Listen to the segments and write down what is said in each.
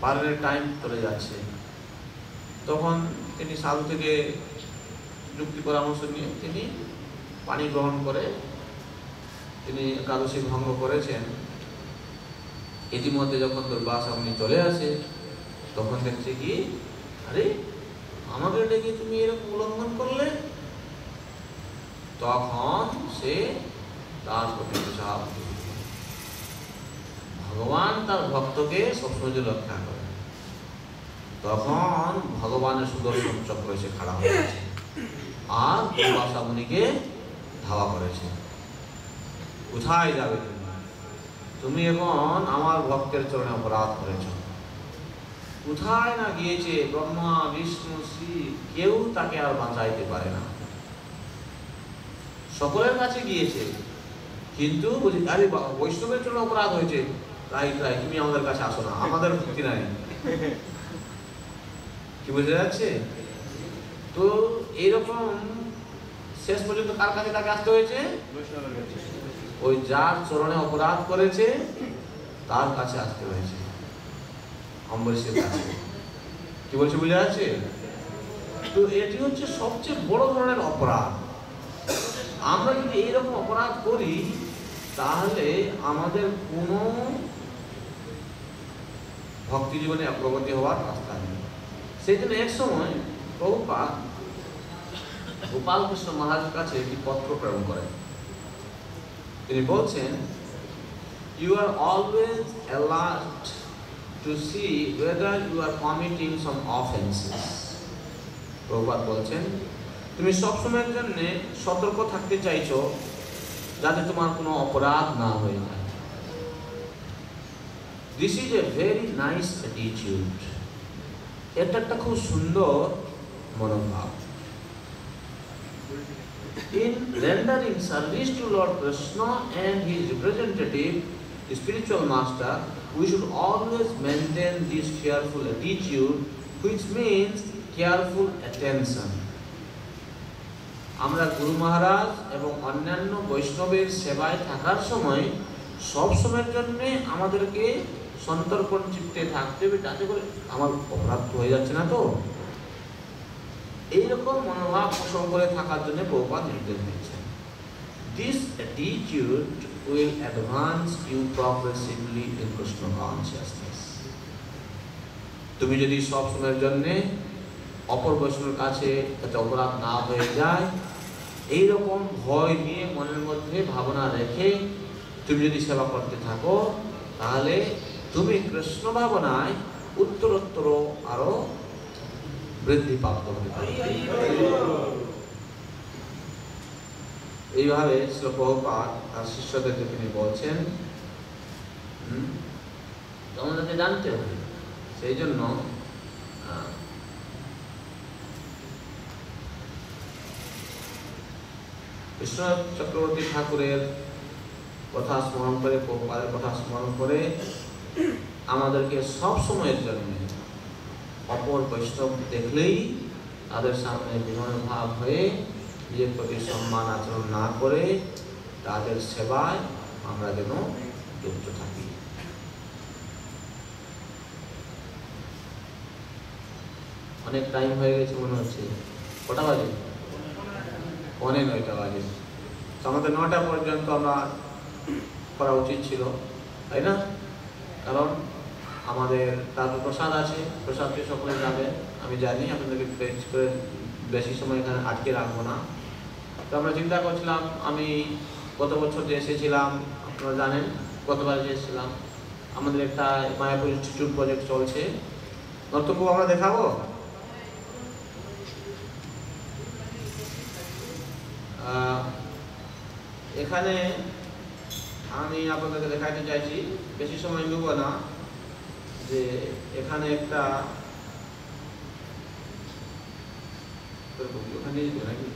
পালনের টাইম চলে যাচ্ছে, তখন তিনি সাধু থেকে যুক্তি পরামর্শ নিয়ে তিনি পানি গ্রহণ করে তিনি একাদশী ভঙ্গ করেছেন। ইতিমধ্যে যখন দুর্বাসা মুনি চলে আসে, তখন দেখছে কি, আরে আমাকে ডেকে তুমি এরকম উল্লঙ্ঘন করলে। তখন সে তার প্রতি চাপ, ভগবান তার ভক্তকে সবসময় রক্ষা করে। তখন ভগবানের সুদর্শন চক্র এসে খাড়া হয়েছে আর দুর্বাসা মুনিকে ধাওয়া করেছে, কোথায় যাবে তুমি? এখন আমার ভক্তের চরণে অপরাধ করেছ। কোথায় না গিয়েছে, ব্রহ্মা বিষ্ণু শ্রী কেউ তাকে আর বাঁচাইতে পারে না, সকলের কাছে গিয়েছে, কিন্তু বলছি আরে বৈষ্ণবের জন্য অপরাধ হয়েছে, রাইট রাইট, তুমি আমাদের কাছে আসো না, আমাদের ভক্তি নাই। কি বুঝে যাচ্ছে? তো এইরকম শেষ পর্যন্ত কার কাছে তাকে আসতে হয়েছে? ওই যার চরণে অপরাধ করেছে তার কাছে আসতে হয়েছে, অম্বরীশের কাছে। কি বলছে বুঝে যাচ্ছে? তো এটি হচ্ছে সবচেয়ে বড় ধরনের অপরাধ। আমরা যদি এইরকম অপরাধ করি তাহলে আমাদের কোনো ভক্তি জীবনে অগ্রগতি হওয়ার রাস্তা নেই। সেই জন্য এক সময় প্রভুপাদ গোপাল কৃষ্ণ মহারাজের কাছে একটি পত্র প্রেরণ করেন। তিনি বলছেন, you are always alert to see whether you are committing some offenses. Prabhupada বলছেন, তুমি সবসময়ের জন্য সতর্ক থাকতে চাইছো যাতে তোমার কোনো অপরাধ না হয়ে যায়। This is a very nice attitude. এটা একটা খুব সুন্দর মনোভাব। In rendering service to Lord Krishna and his representative, the spiritual master, we should always maintain this fearful attitude, which means careful attention. আমরা গুরু মহারাজ এবং অন্যান্য বৈষ্ণবের সেবায় থাকার সময় সব সময়ের জন্য আমাদেরকে সন্তর্পণ চিত্তে থাকতে হবে, যাতে করে আমার অপরাধ হয়ে যাচ্ছে না। তো এইরকম মনোভাব পোষণ করে থাকার জন্য প্রভুপাদ নির্দেশ দিচ্ছেন। This attitude will advance you progressively in Krishna consciousness. তুমি যদি সব সময়ের জন্য অপর বৈষ্ণবের কাছে যাতে অপরাধ না হয়ে যায় এইরকম ভয় নিয়ে মনের মধ্যে ভাবনা রেখে তুমি যদি সেবা করতে থাকো, তাহলে তুমি কৃষ্ণ ভাবনায় উত্তরোত্তর আরো বৃদ্ধি প্রাপ্ত হতে পারে। এইভাবে শ্রী প্রভুপাদ তার শিষ্যদেরকে তিনি বলছেন, তোমাদেরকে জানতে হবে। সেই জন্য বিশ্বনাথ চক্রবর্তী ঠাকুরের কথা স্মরণ করে, প্রভুপাদের কথা স্মরণ করে আমাদেরকে সব সময়ের জন্য অপর বৈষ্ণব দেখলেই তাদের সামনে বিনয় ভাব হয়ে নিজের প্রতি সম্মান আচরণ না করে তাদের সেবায় আমরা যেন যুক্ত থাকি। অনেক টাইম হয়ে গেছে মনে হচ্ছে। কটা বাজে? 9:45 বাজে। তো আমাদের 9টা পর্যন্ত আমরা করা উচিত ছিল, তাই না? কারণ আমাদের তারপর প্রসাদ আছে, প্রসাদকে সকলে যাবে। আমি জানি আপনাদেরকে বেশি সময় এখানে আটকে রাখবো না। তো আমরা চিন্তা করছিলাম, আমি গত বছর যে এসেছিলাম আপনারা জানেন, গতবার যে এসেছিলাম আমাদের একটা মায়াপুর ইনস্টিটিউট প্রজেক্ট চলছে, নর্তকী আমরা দেখাবো। এখানে আমি আপনাদেরকে দেখাতে চাইছি, বেশি সময় নেব না, যে এখানে একটা ওখানে নাকি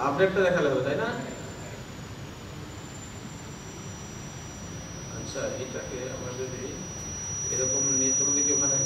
আপডেটটা দেখালে হবে, তাই না? আচ্ছা, এটাকে আমরা যদি এরকম নিয়ে কোনো কিছু ওখানে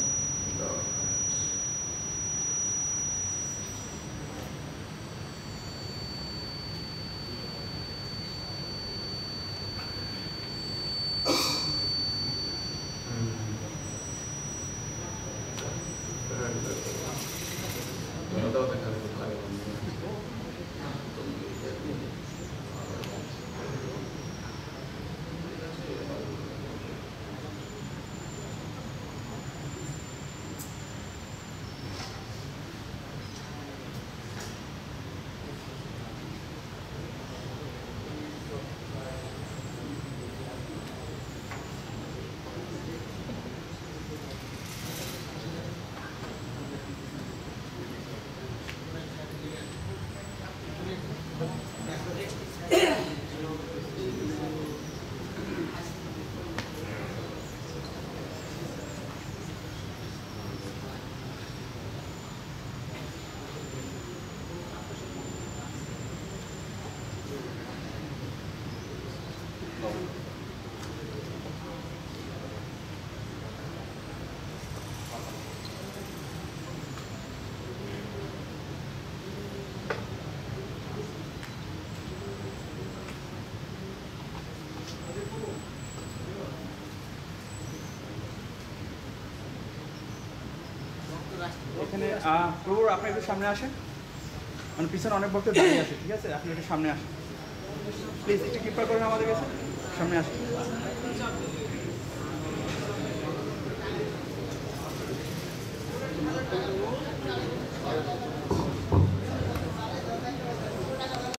এখানে প্রভু আপনি একটু সামনে আসেন, মানে পিছনে অনেক ভক্ত দাঁড়িয়ে আছে, ঠিক আছে? আপনি একটু সামনে আসেন প্লিজ, একটু কৃপা করেন আমাদের কাছে, সামনে আসেন।